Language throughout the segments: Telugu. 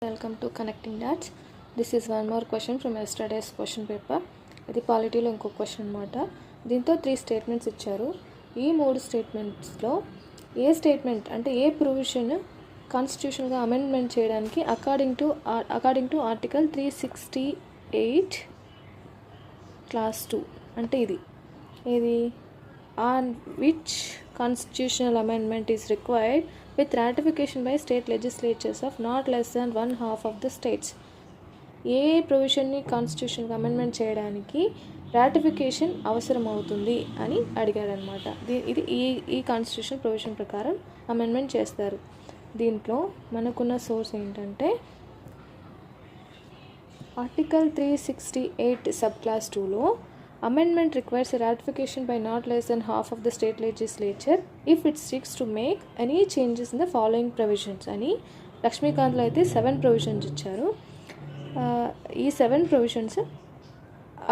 Welcome to Connecting Dots. This is one more question from yesterday's question paper. ఇది పాలిటీలో ఇంకో క్వశ్చన్ అనమాట. దీంతో 3 స్టేట్మెంట్స్ ఇచ్చారు. ఈ 3 స్టేట్మెంట్స్లో ఏ స్టేట్మెంట్ అంటే ఏ ప్రొవిజన్ కాన్స్టిట్యూషన్గా అమెండ్మెంట్ చేయడానికి అకార్డింగ్ టు ఆర్టికల్ 368 క్లాస్ 2 అంటే ఇది on which constitutional amendment is required with ratification by state legislatures of not less than 1/2 of the states. ఏ ప్రొవిజన్ని కాన్స్టిట్యూషన్గా అమెండ్మెంట్ చేయడానికి రాటిఫికేషన్ అవసరం అవుతుంది అని అడిగారనమాట. ఇది ఈ కాన్స్టిట్యూషన్ ప్రొవిజన్ ప్రకారం అమెండ్మెంట్ చేస్తారు. దీంట్లో మనకున్న సోర్స్ ఏంటంటే ఆర్టికల్ 368 సబ్ క్లాస్ 2లో amendment requires a ratification by not less than half of the state legislature if it seeks to make any changes in the following provisions అని లక్ష్మీకాంత్లో అయితే 7 ప్రొవిజన్స్ ఇచ్చారు. ఈ 7 provisions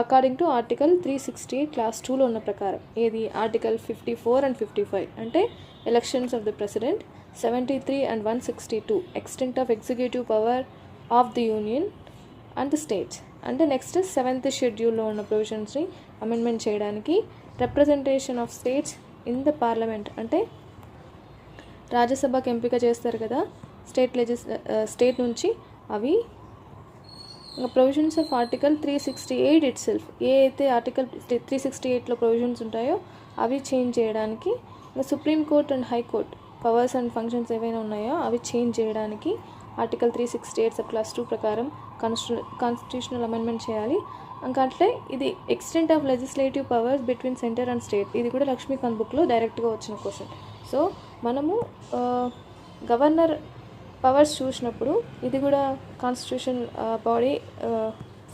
according to article 368 clause 2లో ఉన్న ప్రకారం ఏది ఆర్టికల్ 54 and 55 అంటే elections of the president, 73 and 162 extent of executive power of the union and the states అంటే నెక్స్ట్ 7th షెడ్యూల్లో ఉన్న ప్రొవిజన్స్ని అమెండ్మెంట్ చేయడానికి representation of states in the parliament అంటే రాజ్యసభకి ఎంపిక చేస్తారు కదా స్టేట్ నుంచి అవి provisions of article 368 itself ఏ అయితే ఆర్టికల్ 368లో ప్రొవిజన్స్ ఉంటాయో అవి చేంజ్ చేయడానికి supreme court and high court powers and functions ఏవైనా ఉన్నాయో అవి చేంజ్ చేయడానికి ఆర్టికల్ 368 సబ్ క్లాస్ 2 ప్రకారం కాన్స్టిట్యూషనల్ అమెండ్మెంట్ చేయాలి. అంటే ఇది extent of legislative powers between centre and state, ఇది కూడా లక్ష్మీకాంత్ బుక్లో డైరెక్ట్గా వచ్చిన క్వశ్చన్. సో మనము గవర్నర్ పవర్స్ చూసినప్పుడు ఇది కూడా కాన్స్టిట్యూషన్ బాడీ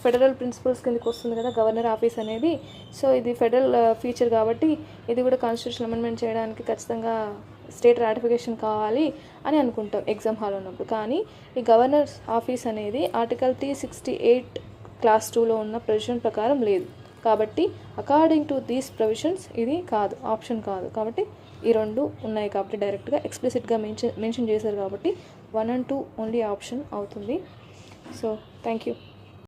ఫెడరల్ ప్రిన్సిపల్స్ కిందకి వస్తుంది కదా గవర్నర్ ఆఫీస్ అనేది. సో ఇది ఫెడరల్ ఫీచర్ కాబట్టి ఇది కూడా కాన్స్టిట్యూషన్ అమెండ్మెంట్ చేయడానికి ఖచ్చితంగా స్టేట్ రాటిఫికేషన్ కావాలి అని అనుకుంటాం ఎగ్జామ్ హాల్ ఉన్నప్పుడు. కానీ ఈ గవర్నర్ ఆఫీస్ అనేది ఆర్టికల్ 368 క్లాస్ 2లో ఉన్న ప్రొవిజన్ ప్రకారం లేదు కాబట్టి అకార్డింగ్ టు దీస్ ప్రొవిజన్స్ ఇది కాదు, ఆప్షన్ కాదు. కాబట్టి ఈ 2 ఉన్నాయి కాబట్టి డైరెక్ట్గా ఎక్స్ప్లిసిట్గా మెన్షన్ చేశారు కాబట్టి 1 and 2 ఓన్లీ ఆప్షన్ అవుతుంది. So thank you.